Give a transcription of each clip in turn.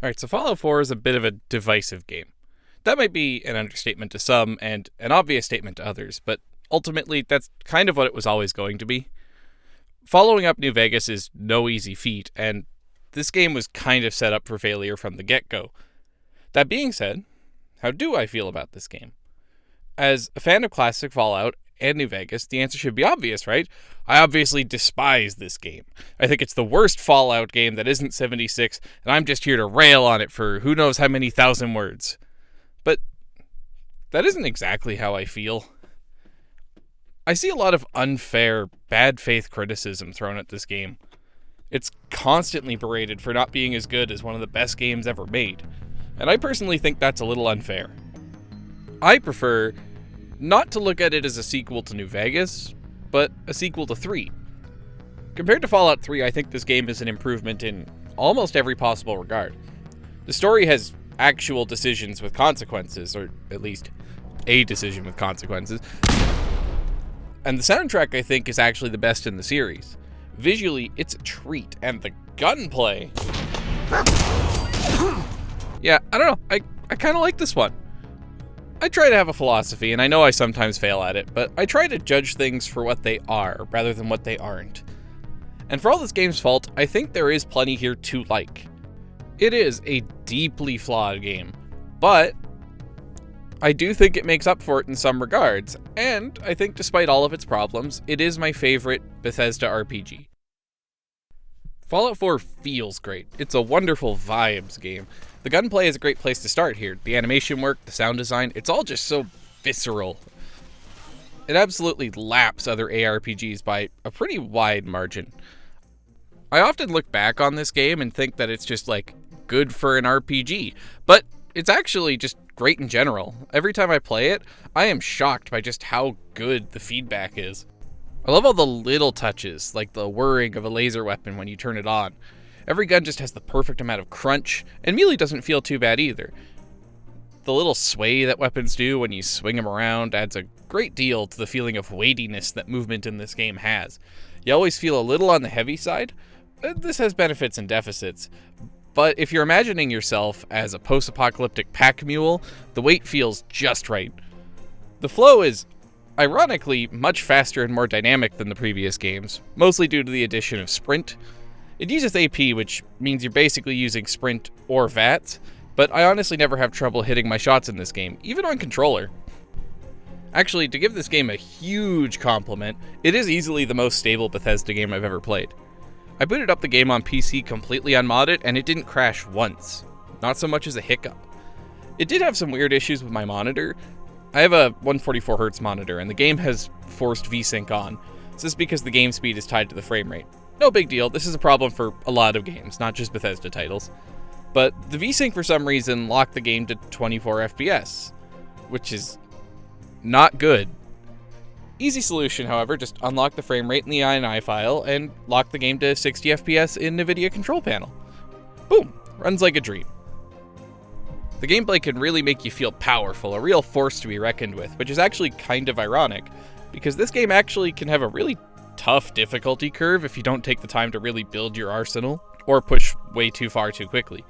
Alright, so Fallout 4 is a bit of a divisive game. That might be an understatement to some and an obvious statement to others, but ultimately that's kind of what it was always going to be. Following up New Vegas is no easy feat, and this game was kind of set up for failure from the get-go. That being said, how do I feel about this game? As a fan of classic Fallout and New Vegas, the answer should be obvious, right? I obviously despise this game. I think it's the worst Fallout game that isn't 76, and I'm just here to rail on it for who knows how many thousand words. But that isn't exactly how I feel. I see a lot of unfair, bad faith criticism thrown at this game. It's constantly berated for not being as good as one of the best games ever made, and I personally think that's a little unfair. I prefer not to look at it as a sequel to New Vegas, but a sequel to 3. Compared to Fallout 3, I think this game is an improvement in almost every possible regard. The story has actual decisions with consequences, or at least a decision with consequences. And the soundtrack, I think, is actually the best in the series. Visually, it's a treat, and the gunplay... Yeah, I don't know, I kind of like this one. I try to have a philosophy, and I know I sometimes fail at it, but I try to judge things for what they are, rather than what they aren't. And for all this game's fault, I think there is plenty here to like. It is a deeply flawed game, but I do think it makes up for it in some regards, and I think despite all of its problems, it is my favorite Bethesda RPG. Fallout 4 feels great. It's a wonderful vibes game. The gunplay is a great place to start here. The animation work, the sound design, it's all just so visceral. It absolutely laps other ARPGs by a pretty wide margin. I often look back on this game and think that it's just like good for an RPG, but it's actually just great in general. Every time I play it, I am shocked by just how good the feedback is. I love all the little touches, like the whirring of a laser weapon when you turn it on. Every gun just has the perfect amount of crunch, and melee doesn't feel too bad either. The little sway that weapons do when you swing them around adds a great deal to the feeling of weightiness that movement in this game has. You always feel a little on the heavy side. This has benefits and deficits, but if you're imagining yourself as a post-apocalyptic pack mule, the weight feels just right. The flow is ironically much faster and more dynamic than the previous games, mostly due to the addition of sprint. It uses AP, which means you're basically using sprint or VATS, but I honestly never have trouble hitting my shots in this game, even on controller. Actually, to give this game a huge compliment, it is easily the most stable Bethesda game I've ever played. I booted up the game on PC completely unmodded, and it didn't crash once. Not so much as a hiccup. It did have some weird issues with my monitor. I have a 144Hz monitor, and the game has forced VSync on. This is because the game speed is tied to the frame rate. No big deal, this is a problem for a lot of games, not just Bethesda titles. But the VSync for some reason locked the game to 24 FPS, which is not good. Easy solution, however, just unlock the frame rate in the INI file and lock the game to 60 FPS in NVIDIA control panel. Boom, runs like a dream. The gameplay can really make you feel powerful, a real force to be reckoned with, which is actually kind of ironic, because this game actually can have a really tough difficulty curve if you don't take the time to really build your arsenal, or push way too far too quickly.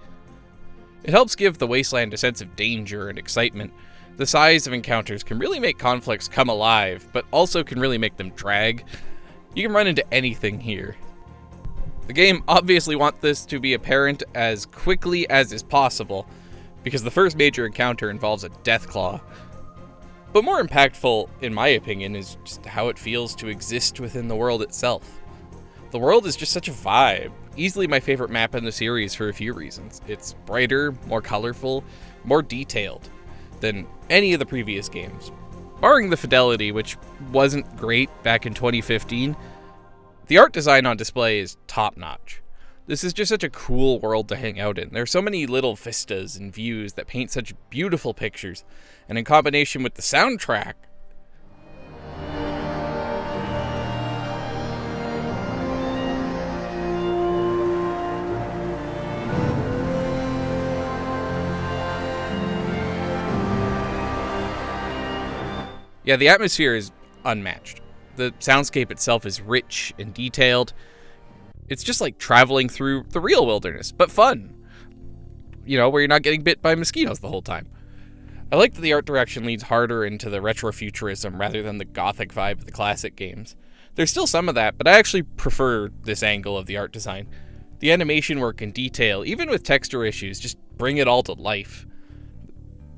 It helps give the wasteland a sense of danger and excitement. The size of encounters can really make conflicts come alive, but also can really make them drag. You can run into anything here. The game obviously wants this to be apparent as quickly as is possible, because the first major encounter involves a deathclaw. But more impactful, in my opinion, is just how it feels to exist within the world itself. The world is just such a vibe. Easily my favorite map in the series for a few reasons. It's brighter, more colorful, more detailed than any of the previous games. Barring the fidelity, which wasn't great back in 2015, the art design on display is top-notch. This is just such a cool world to hang out in. There are so many little vistas and views that paint such beautiful pictures, and in combination with the soundtrack, yeah, the atmosphere is unmatched. The soundscape itself is rich and detailed. It's just like traveling through the real wilderness, but fun. where you're not getting bit by mosquitoes the whole time. I like that the art direction leads harder into the retrofuturism rather than the gothic vibe of the classic games. There's still some of that, but I actually prefer this angle of the art design. The animation work and detail, even with texture issues, just bring it all to life.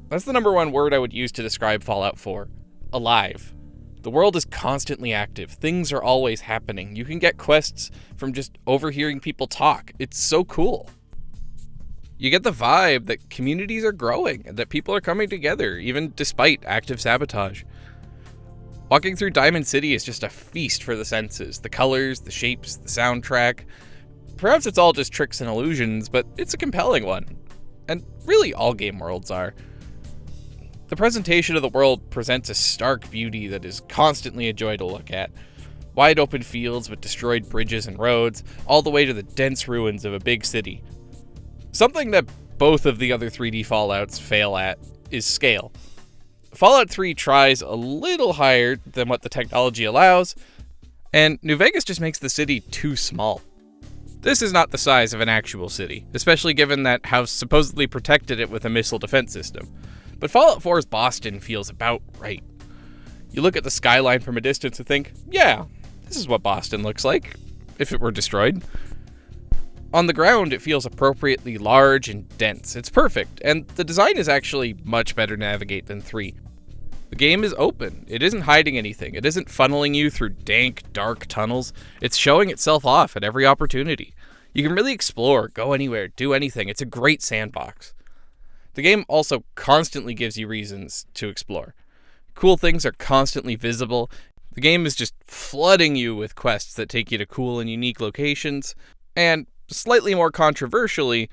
That's the number one word I would use to describe Fallout 4. Alive. The world is constantly active. Things are always happening. You can get quests from just overhearing people talk. It's so cool. You get the vibe that communities are growing and that people are coming together, even despite active sabotage. Walking through Diamond City is just a feast for the senses. The colors, the shapes, the soundtrack. Perhaps it's all just tricks and illusions, but it's a compelling one. And really all game worlds are. The presentation of the world presents a stark beauty that is constantly a joy to look at. Wide open fields with destroyed bridges and roads, all the way to the dense ruins of a big city. Something that both of the other 3D Fallouts fail at is scale. Fallout 3 tries a little higher than what the technology allows, and New Vegas just makes the city too small. This is not the size of an actual city, especially given that House supposedly protected it with a missile defense system. But Fallout 4's Boston feels about right. You look at the skyline from a distance and think, yeah, this is what Boston looks like, if it were destroyed. On the ground, it feels appropriately large and dense. It's perfect, and the design is actually much better to navigate than 3. The game is open. It isn't hiding anything. It isn't funneling you through dank, dark tunnels. It's showing itself off at every opportunity. You can really explore, go anywhere, do anything. It's a great sandbox. The game also constantly gives you reasons to explore. Cool things are constantly visible. The game is just flooding you with quests that take you to cool and unique locations. And, slightly more controversially,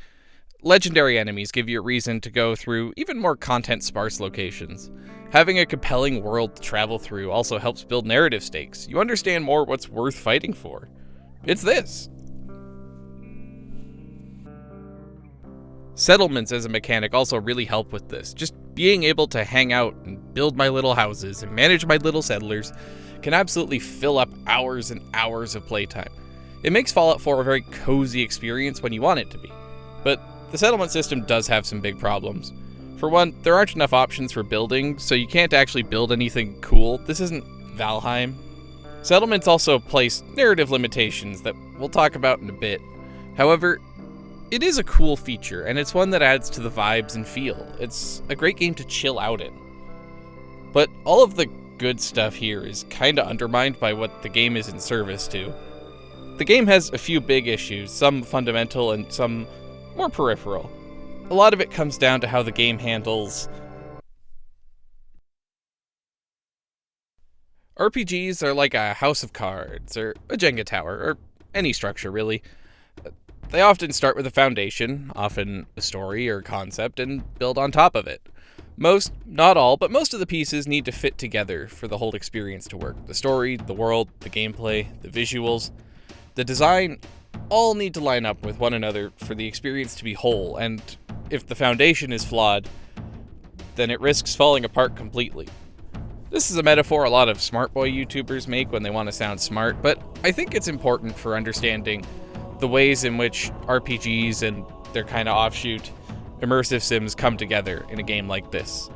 legendary enemies give you a reason to go through even more content-sparse locations. Having a compelling world to travel through also helps build narrative stakes. You understand more what's worth fighting for. It's this. Settlements as a mechanic also really help with this. Just being able to hang out and build my little houses and manage my little settlers can absolutely fill up hours and hours of playtime. It makes Fallout 4 a very cozy experience when you want it to be. But the settlement system does have some big problems. For one, there aren't enough options for building, so you can't actually build anything cool. This isn't Valheim. Settlements also place narrative limitations that we'll talk about in a bit. However, it is a cool feature, and it's one that adds to the vibes and feel. It's a great game to chill out in. But all of the good stuff here is kinda undermined by what the game is in service to. The game has a few big issues, some fundamental and some more peripheral. A lot of it comes down to how the game handles RPGs are like a house of cards, or a Jenga tower, or any structure really. They often start with a foundation, often a story or concept, and build on top of it. Most, not all, but most of the pieces need to fit together for the whole experience to work. The story, the world, the gameplay, the visuals, the design, all need to line up with one another for the experience to be whole, and if the foundation is flawed, then it risks falling apart completely. This is a metaphor a lot of smart boy YouTubers make when they want to sound smart, but I think it's important for understanding the ways in which RPGs and their kind of offshoot immersive sims come together in a game like this.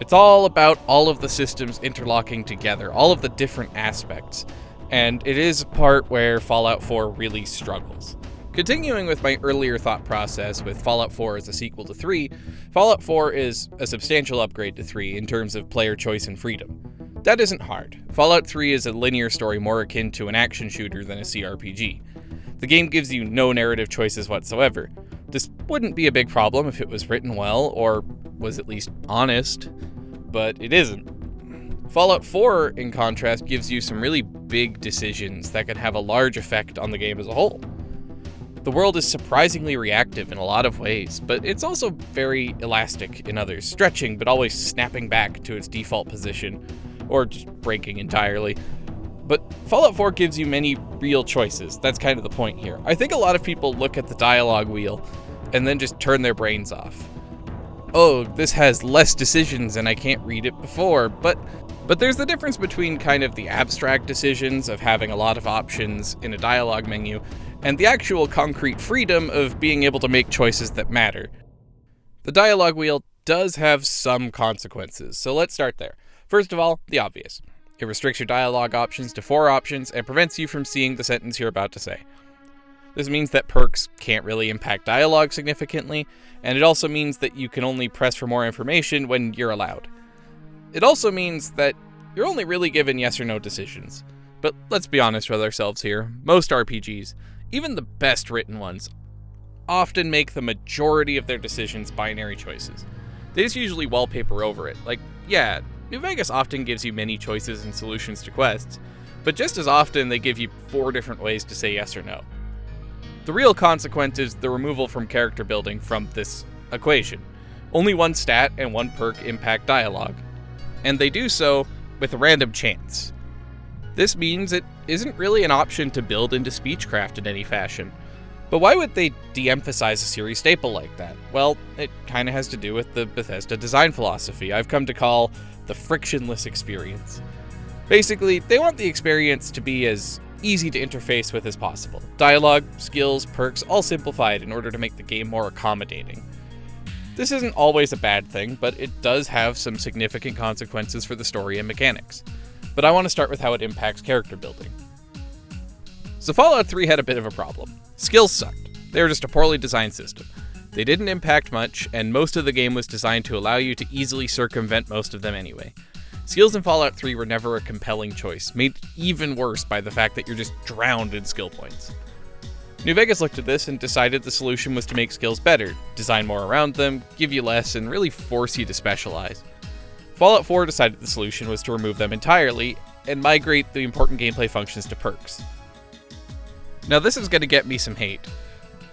It's all about all of the systems interlocking together, all of the different aspects, and it is a part where Fallout 4 really struggles. Continuing with my earlier thought process with Fallout 4 as a sequel to 3, Fallout 4 is a substantial upgrade to 3 in terms of player choice and freedom. That isn't hard. Fallout 3 is a linear story more akin to an action shooter than a CRPG. The game gives you no narrative choices whatsoever. This wouldn't be a big problem if it was written well, or was at least honest, but it isn't. Fallout 4, in contrast, gives you some really big decisions that could have a large effect on the game as a whole. The world is surprisingly reactive in a lot of ways, but it's also very elastic in others, stretching but always snapping back to its default position, or just breaking entirely. But Fallout 4 gives you many real choices. That's kind of the point here. I think a lot of people look at the dialogue wheel and then just turn their brains off. Oh, this has less decisions and I can't read it before, but there's the difference between kind of the abstract decisions of having a lot of options in a dialogue menu and the actual concrete freedom of being able to make choices that matter. The dialogue wheel does have some consequences, so let's start there. First of all, the obvious. It restricts your dialogue options to 4 options and prevents you from seeing the sentence you're about to say. This means that perks can't really impact dialogue significantly, and it also means that you can only press for more information when you're allowed. It also means that you're only really given yes or no decisions. But let's be honest with ourselves here. Most RPGs, even the best written ones, often make the majority of their decisions binary choices. They just usually wallpaper over it. Like, yeah, New Vegas often gives you many choices and solutions to quests, but just as often they give you 4 different ways to say yes or no. The real consequence is the removal from character building from this equation. Only 1 stat and 1 perk impact dialogue, and they do so with a random chance. This means it isn't really an option to build into Speechcraft in any fashion. But why would they de-emphasize a series staple like that? Well, it kinda has to do with the Bethesda design philosophy I've come to call the frictionless experience. Basically, they want the experience to be as easy to interface with as possible. Dialogue, skills, perks, all simplified in order to make the game more accommodating. This isn't always a bad thing, but it does have some significant consequences for the story and mechanics. But I want to start with how it impacts character building. So Fallout 3 had a bit of a problem. Skills sucked. They were just a poorly designed system. They didn't impact much, and most of the game was designed to allow you to easily circumvent most of them anyway. Skills in Fallout 3 were never a compelling choice, made even worse by the fact that you're just drowned in skill points. New Vegas looked at this and decided the solution was to make skills better, design more around them, give you less, and really force you to specialize. Fallout 4 decided the solution was to remove them entirely and migrate the important gameplay functions to perks. Now this is going to get me some hate,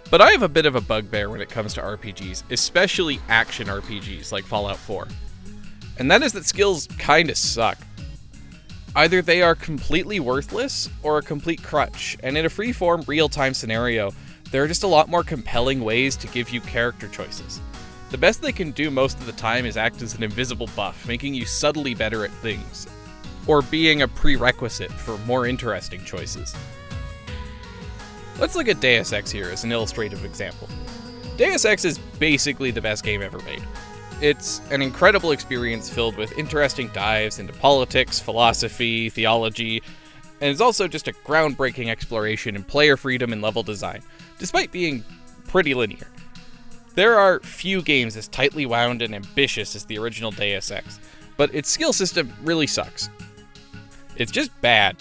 but I have a bit of a bugbear when it comes to RPGs, especially action RPGs like Fallout 4. And that is that skills kinda suck. Either they are completely worthless or a complete crutch, and in a free-form, real-time scenario, there are just a lot more compelling ways to give you character choices. The best they can do most of the time is act as an invisible buff, making you subtly better at things, or being a prerequisite for more interesting choices. Let's look at Deus Ex here as an illustrative example. Deus Ex is basically the best game ever made. It's an incredible experience filled with interesting dives into politics, philosophy, theology, and it's also just a groundbreaking exploration in player freedom and level design, despite being pretty linear. There are few games as tightly wound and ambitious as the original Deus Ex, but its skill system really sucks. It's just bad,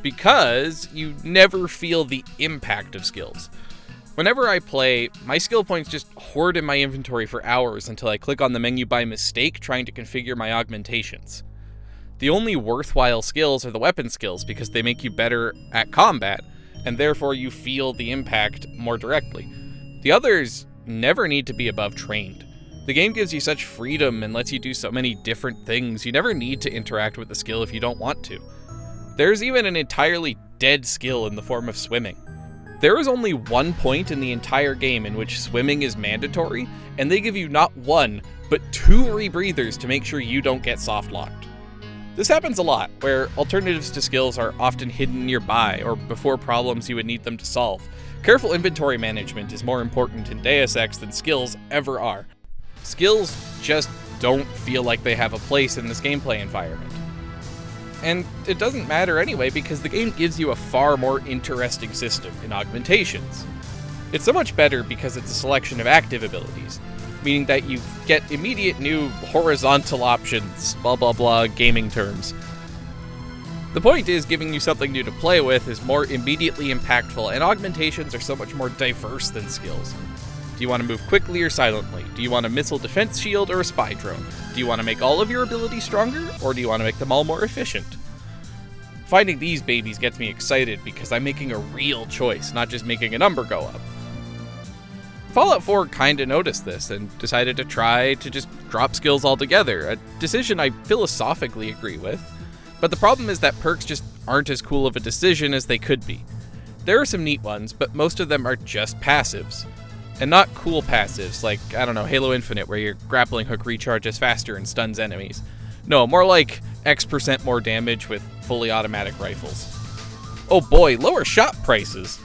because you never feel the impact of skills. Whenever I play, my skill points just hoard in my inventory for hours until I click on the menu by mistake trying to configure my augmentations. The only worthwhile skills are the weapon skills because they make you better at combat, and therefore you feel the impact more directly. The others never need to be above trained. The game gives you such freedom and lets you do so many different things, you never need to interact with the skill if you don't want to. There's even an entirely dead skill in the form of swimming. There is only 1 point in the entire game in which swimming is mandatory, and they give you not 1, but 2 rebreathers to make sure you don't get soft-locked. This happens a lot, where alternatives to skills are often hidden nearby, or before problems you would need them to solve. Careful inventory management is more important in Deus Ex than skills ever are. Skills just don't feel like they have a place in this gameplay environment. And it doesn't matter anyway because the game gives you a far more interesting system in augmentations. It's so much better because it's a selection of active abilities, meaning that you get immediate new horizontal options, blah blah blah gaming terms. The point is, giving you something new to play with is more immediately impactful, and augmentations are so much more diverse than skills. Do you want to move quickly or silently? Do you want a missile defense shield or a spy drone? Do you want to make all of your abilities stronger, or do you want to make them all more efficient? Finding these babies gets me excited because I'm making a real choice, not just making a number go up. Fallout 4 kinda noticed this and decided to try to just drop skills altogether, a decision I philosophically agree with. But the problem is that perks just aren't as cool of a decision as they could be. There are some neat ones, but most of them are just passives. And not cool passives like, I don't know, Halo Infinite, where your grappling hook recharges faster and stuns enemies. No, more like X% more damage with fully automatic rifles. Oh boy, lower shop prices!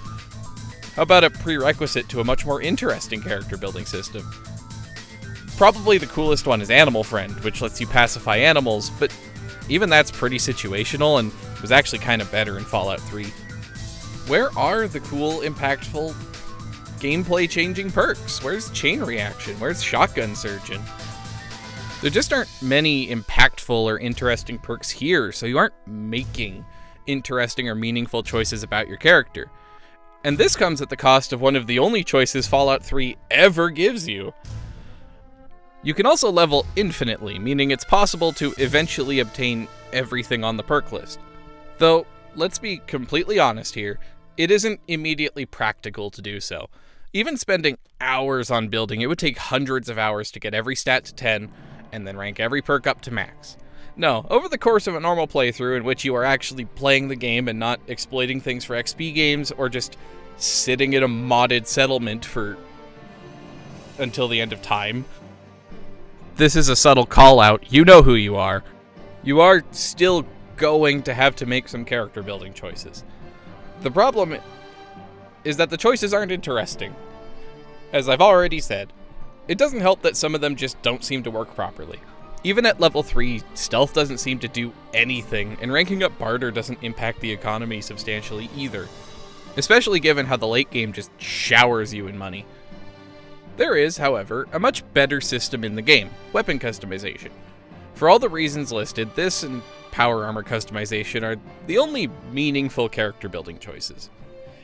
How about a prerequisite to a much more interesting character building system? Probably the coolest one is Animal Friend, which lets you pacify animals, but even that's pretty situational and was actually kind of better in Fallout 3. Where are the cool, impactful, gameplay-changing perks? Where's Chain Reaction? Where's Shotgun Surgeon? There just aren't many impactful or interesting perks here, so you aren't making interesting or meaningful choices about your character. And this comes at the cost of one of the only choices Fallout 3 ever gives you. You can also level infinitely, meaning it's possible to eventually obtain everything on the perk list. Though, let's be completely honest here, it isn't immediately practical to do so. Even spending hours on building, it would take hundreds of hours to get every stat to 10, and then rank every perk up to max. No, over the course of a normal playthrough in which you are actually playing the game and not exploiting things for XP games or just sitting in a modded settlement until the end of time. This is a subtle call out. You know who you are. You are still going to have to make some character building choices. The problem is that the choices aren't interesting. As I've already said, it doesn't help that some of them just don't seem to work properly. Even at level 3, stealth doesn't seem to do anything, and ranking up barter doesn't impact the economy substantially either. Especially given how the late game just showers you in money. There is, however, a much better system in the game, weapon customization. For all the reasons listed, this and power armor customization are the only meaningful character building choices.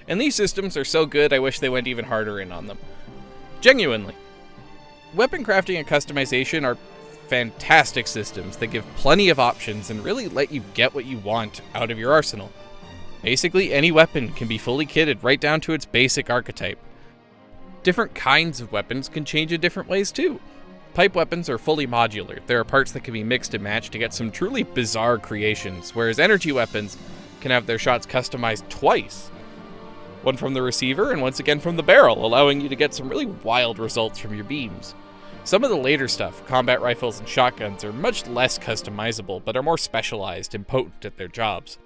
And these systems are so good I wish they went even harder in on them. Genuinely. Weapon crafting and customization are fantastic systems that give plenty of options and really let you get what you want out of your arsenal. Basically, any weapon can be fully kitted right down to its basic archetype. Different kinds of weapons can change in different ways too. Pipe weapons are fully modular. There are parts that can be mixed and matched to get some truly bizarre creations, whereas energy weapons can have their shots customized twice. One from the receiver and once again from the barrel, allowing you to get some really wild results from your beams. Some of the later stuff, combat rifles and shotguns, are much less customizable, but are more specialized and potent at their jobs.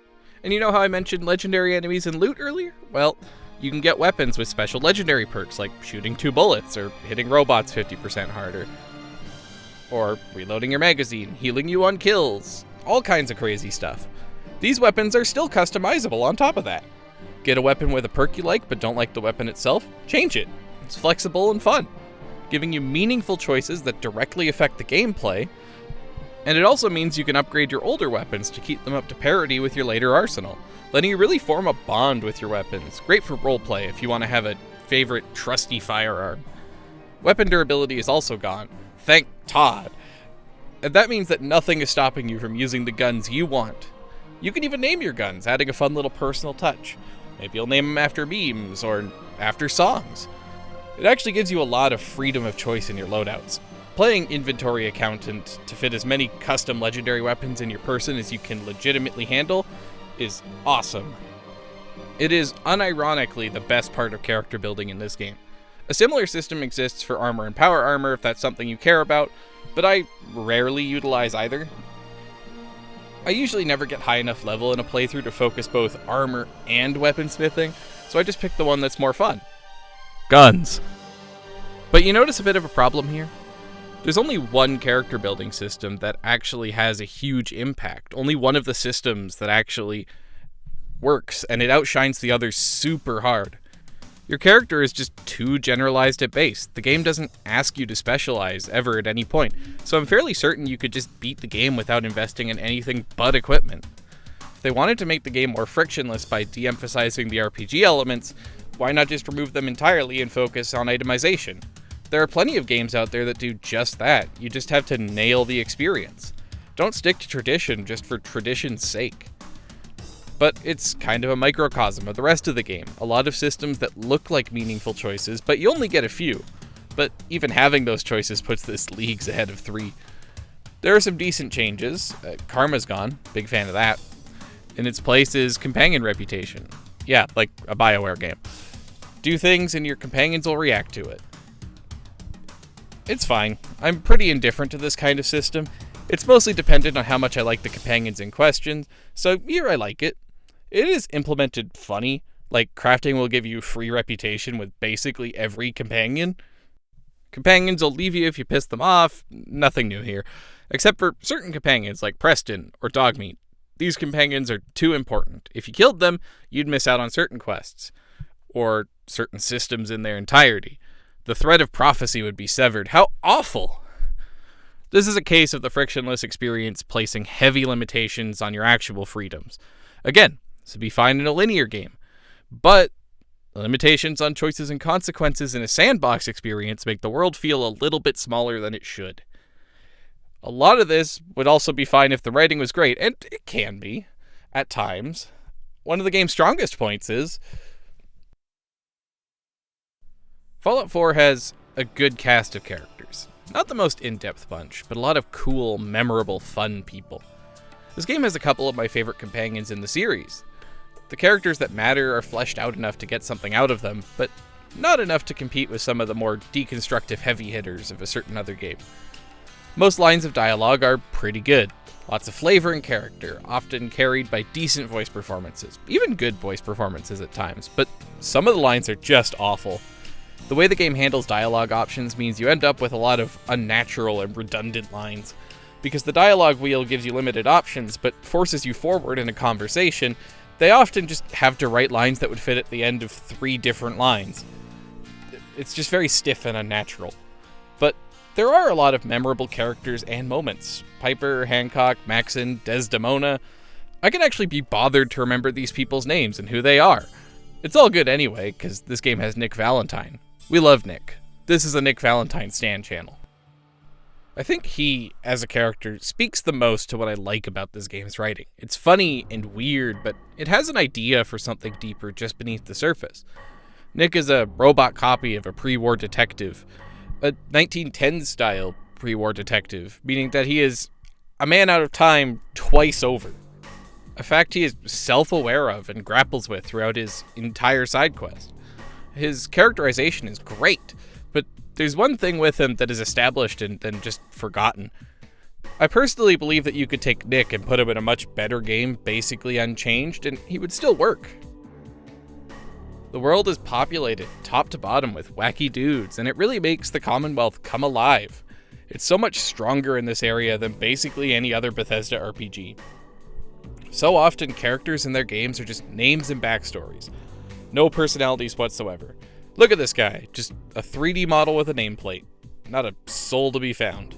And you know how I mentioned legendary enemies and loot earlier? Well, you can get weapons with special legendary perks like shooting 2 bullets or hitting robots 50% harder. Or reloading your magazine, healing you on kills, all kinds of crazy stuff. These weapons are still customizable on top of that. Get a weapon with a perk you like but don't like the weapon itself? Change it. It's flexible and fun, giving you meaningful choices that directly affect the gameplay. And it also means you can upgrade your older weapons to keep them up to parity with your later arsenal, letting you really form a bond with your weapons. Great for roleplay if you want to have a favorite trusty firearm. Weapon durability is also gone. Thank Todd. And that means that nothing is stopping you from using the guns you want. You can even name your guns, adding a fun little personal touch. Maybe you'll name them after memes or after songs. It actually gives you a lot of freedom of choice in your loadouts. Playing Inventory Accountant to fit as many custom legendary weapons in your person as you can legitimately handle is awesome. It is unironically the best part of character building in this game. A similar system exists for armor and power armor if that's something you care about, but I rarely utilize either. I usually never get high enough level in a playthrough to focus both armor and weaponsmithing, so I just pick the one that's more fun. Guns. But you notice a bit of a problem here? There's only one character building system that actually has a huge impact. Only one of the systems that actually works, and it outshines the others super hard. Your character is just too generalized at base. The game doesn't ask you to specialize ever at any point, so I'm fairly certain you could just beat the game without investing in anything but equipment. If they wanted to make the game more frictionless by de-emphasizing the RPG elements, why not just remove them entirely and focus on itemization? There are plenty of games out there that do just that. You just have to nail the experience. Don't stick to tradition just for tradition's sake. But it's kind of a microcosm of the rest of the game. A lot of systems that look like meaningful choices, but you only get a few. But even having those choices puts this leagues ahead of 3. There are some decent changes. Karma's gone. Big fan of that. In its place is companion reputation. Yeah, like a BioWare game. Do things and your companions will react to it. It's fine. I'm pretty indifferent to this kind of system. It's mostly dependent on how much I like the companions in question, so here I like it. It is implemented funny, like crafting will give you free reputation with basically every companion. Companions will leave you if you piss them off, nothing new here. Except for certain companions like Preston or Dogmeat. These companions are too important. If you killed them, you'd miss out on certain quests, or certain systems in their entirety. The thread of prophecy would be severed. How awful! This is a case of the frictionless experience placing heavy limitations on your actual freedoms. Again, this would be fine in a linear game, but limitations on choices and consequences in a sandbox experience make the world feel a little bit smaller than it should. A lot of this would also be fine if the writing was great, and it can be, at times. One of the game's strongest points is Fallout 4 has a good cast of characters. Not the most in-depth bunch, but a lot of cool, memorable, fun people. This game has a couple of my favorite companions in the series. The characters that matter are fleshed out enough to get something out of them, but not enough to compete with some of the more deconstructive heavy hitters of a certain other game. Most lines of dialogue are pretty good. Lots of flavor and character, often carried by decent voice performances. Even good voice performances at times, but some of the lines are just awful. The way the game handles dialogue options means you end up with a lot of unnatural and redundant lines. Because the dialogue wheel gives you limited options, but forces you forward in a conversation, they often just have to write lines that would fit at the end of 3 different lines. It's just very stiff and unnatural. But there are a lot of memorable characters and moments. Piper, Hancock, Maxon, Desdemona. I can actually be bothered to remember these people's names and who they are. It's all good anyway, because this game has Nick Valentine. We love Nick. This is a Nick Valentine stan channel. I think he, as a character, speaks the most to what I like about this game's writing. It's funny and weird, but it has an idea for something deeper just beneath the surface. Nick is a robot copy of a pre-war detective, a 1910s-style pre-war detective, meaning that he is a man out of time twice over. A fact he is self-aware of and grapples with throughout his entire side quest. His characterization is great, but there's one thing with him that is established and then just forgotten. I personally believe that you could take Nick and put him in a much better game, basically unchanged, and he would still work. The world is populated, top to bottom, with wacky dudes, and it really makes the Commonwealth come alive. It's so much stronger in this area than basically any other Bethesda RPG. So often, characters in their games are just names and backstories. No personalities whatsoever. Look at this guy, just a 3D model with a nameplate. Not a soul to be found.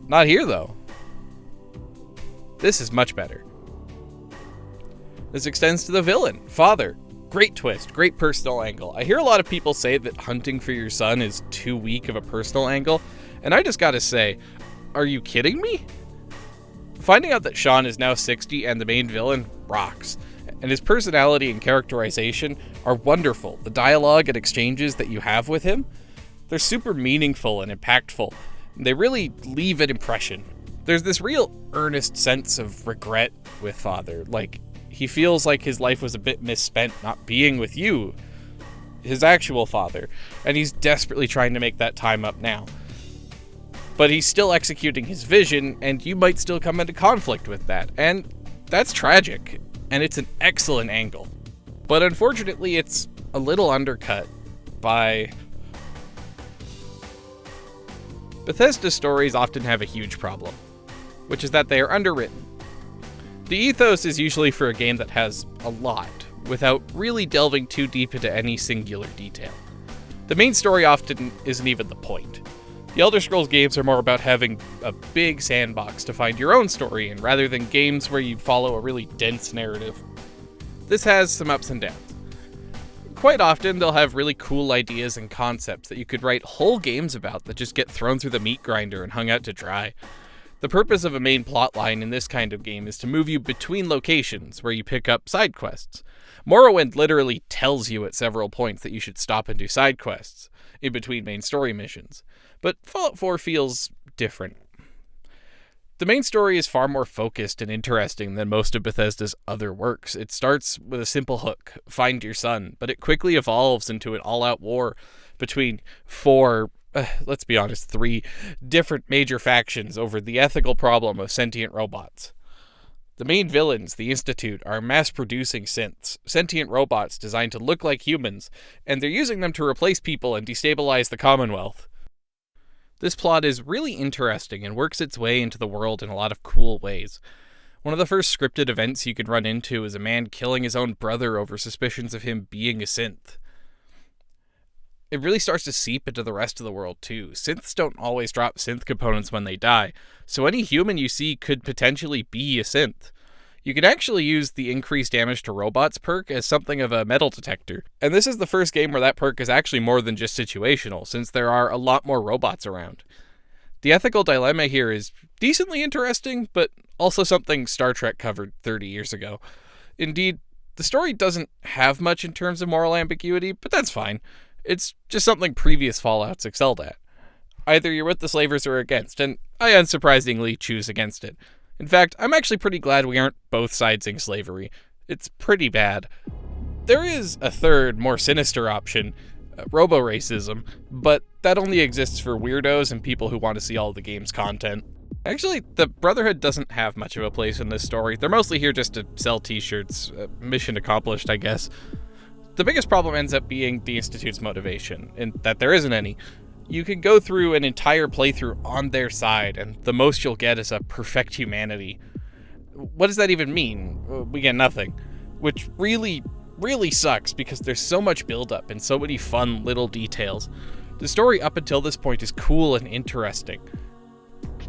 Not here, though. This is much better. This extends to the villain, Father. Great twist, great personal angle. I hear a lot of people say that hunting for your son is too weak of a personal angle, and I just gotta say, are you kidding me? Finding out that Sean is now 60 and the main villain rocks. And his personality and characterization are wonderful. The dialogue and exchanges that you have with him, they're super meaningful and impactful. They really leave an impression. There's this real earnest sense of regret with Father. Like, he feels like his life was a bit misspent not being with you, his actual father, and he's desperately trying to make that time up now. But he's still executing his vision, and you might still come into conflict with that, and that's tragic. And it's an excellent angle. But unfortunately, it's a little undercut by... Bethesda stories often have a huge problem, which is that they are underwritten. The ethos is usually for a game that has a lot, without really delving too deep into any singular detail. The main story often isn't even the point. The Elder Scrolls games are more about having a big sandbox to find your own story in, rather than games where you follow a really dense narrative. This has some ups and downs. Quite often, they'll have really cool ideas and concepts that you could write whole games about that just get thrown through the meat grinder and hung out to dry. The purpose of a main plotline in this kind of game is to move you between locations where you pick up side quests. Morrowind literally tells you at several points that you should stop and do side quests in between main story missions. But Fallout 4 feels different. The main story is far more focused and interesting than most of Bethesda's other works. It starts with a simple hook, find your son, but it quickly evolves into an all-out war between 3 different major factions over the ethical problem of sentient robots. The main villains, the Institute, are mass-producing synths, sentient robots designed to look like humans, and they're using them to replace people and destabilize the Commonwealth. This plot is really interesting and works its way into the world in a lot of cool ways. One of the first scripted events you could run into is a man killing his own brother over suspicions of him being a synth. It really starts to seep into the rest of the world too. Synths don't always drop synth components when they die, so any human you see could potentially be a synth. You can actually use the increased damage to robots perk as something of a metal detector, and this is the first game where that perk is actually more than just situational, since there are a lot more robots around. The ethical dilemma here is decently interesting, but also something Star Trek covered 30 years ago. Indeed, the story doesn't have much in terms of moral ambiguity, but that's fine. It's just something previous Fallouts excelled at. Either you're with the slavers or against, and I unsurprisingly choose against it. In fact, I'm actually pretty glad we aren't both sidesing slavery. It's pretty bad. There is a third, more sinister option, robo-racism, but that only exists for weirdos and people who want to see all the game's content. Actually, the Brotherhood doesn't have much of a place in this story. They're mostly here just to sell t-shirts. Mission accomplished, I guess. The biggest problem ends up being the Institute's motivation, in that there isn't any. You can go through an entire playthrough on their side, and the most you'll get is a perfect humanity. What does that even mean? We get nothing. Which really sucks, because there's so much build-up and so many fun little details. The story up until this point is cool and interesting.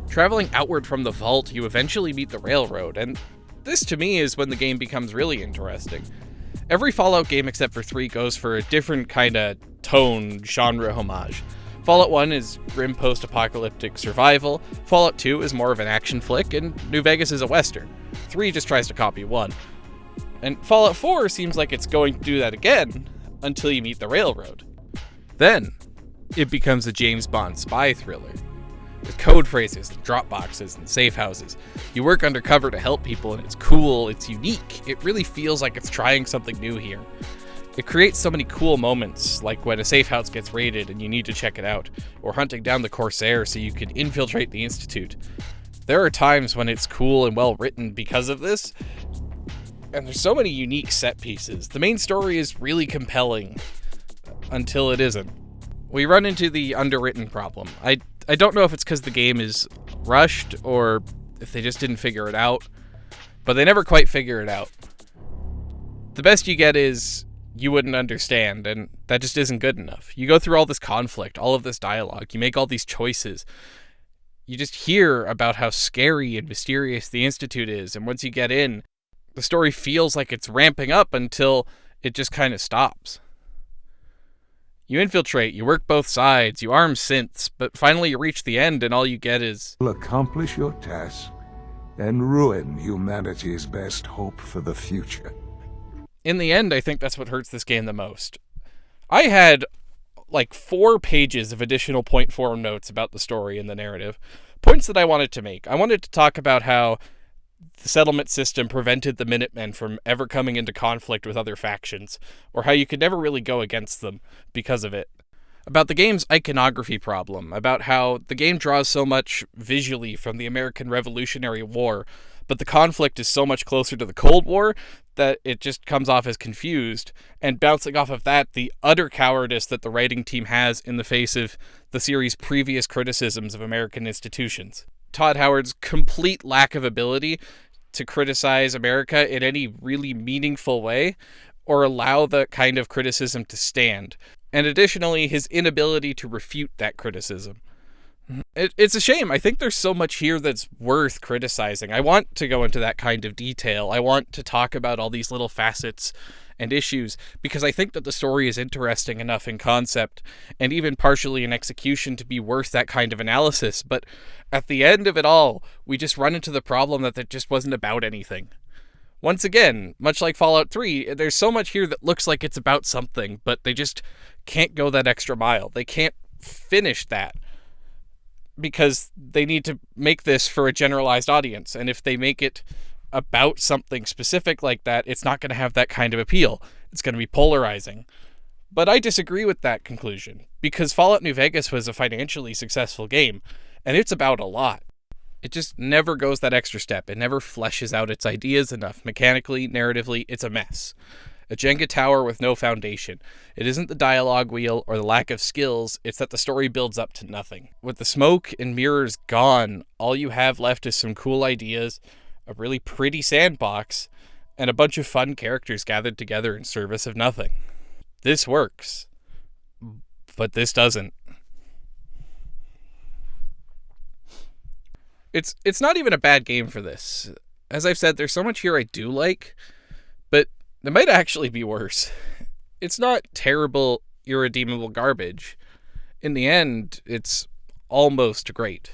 Traveling outward from the vault, you eventually meet the railroad, and this to me is when the game becomes really interesting. Every Fallout game except for 3 goes for a different kind of tone, genre homage. Fallout 1 is grim post-apocalyptic survival, Fallout 2 is more of an action flick, and New Vegas is a western. 3 just tries to copy 1. And Fallout 4 seems like it's going to do that again, until you meet the railroad. Then, it becomes a James Bond spy thriller. With code phrases, and drop boxes, and safe houses. You work undercover to help people, and it's cool, it's unique. It really feels like it's trying something new here. It creates so many cool moments, like when a safe house gets raided and you need to check it out, or hunting down the Corsair so you can infiltrate the Institute. There are times when it's cool and well written because of this, and there's so many unique set pieces. The main story is really compelling, until it isn't. We run into the underwritten problem. I don't know if it's because the game is rushed or if they just didn't figure it out, but they never quite figure it out. The best you get is you wouldn't understand, and that just isn't good enough. You go through all this conflict, all of this dialogue, you make all these choices. You just hear about how scary and mysterious the Institute is, and once you get in, the story feels like it's ramping up until it just kind of stops. You infiltrate, you work both sides, you arm synths, but finally you reach the end and all you get is... Will accomplish your task and ruin humanity's best hope for the future. In the end, I think that's what hurts this game the most. I had like 4 pages of additional point form notes about the story and the narrative. Points that I wanted to make. I wanted to talk about how the settlement system prevented the Minutemen from ever coming into conflict with other factions, or how you could never really go against them because of it. About the game's iconography problem, about how the game draws so much visually from the American Revolutionary War, but the conflict is so much closer to the Cold War that it just comes off as confused, and bouncing off of that, the utter cowardice that the writing team has in the face of the series' previous criticisms of American institutions. Todd Howard's complete lack of ability to criticize America in any really meaningful way, or allow the kind of criticism to stand, and additionally, his inability to refute that criticism. It's a shame. I think there's so much here that's worth criticizing. I want to go into that kind of detail. I want to talk about all these little facets and issues, because I think that the story is interesting enough in concept, and even partially in execution, to be worth that kind of analysis. But at the end of it all, we just run into the problem that it just wasn't about anything. Once again, much like Fallout 3, there's so much here that looks like it's about something, but they just can't go that extra mile. They can't finish that, because they need to make this for a generalized audience, and if they make it about something specific like that, it's not going to have that kind of appeal. It's going to be polarizing. But I disagree with that conclusion, because Fallout New Vegas was a financially successful game, and it's about a lot. It just never goes that extra step. It never fleshes out its ideas enough. Mechanically, narratively, it's a mess. A Jenga tower with no foundation. It isn't the dialogue wheel or the lack of skills, it's that the story builds up to nothing. With the smoke and mirrors gone, all you have left is some cool ideas, a really pretty sandbox, and a bunch of fun characters gathered together in service of nothing. This works, but this doesn't. It's not even a bad game for this. As I've said, there's so much here I do like, but it might actually be worse. It's not terrible, irredeemable garbage. In the end, it's almost great.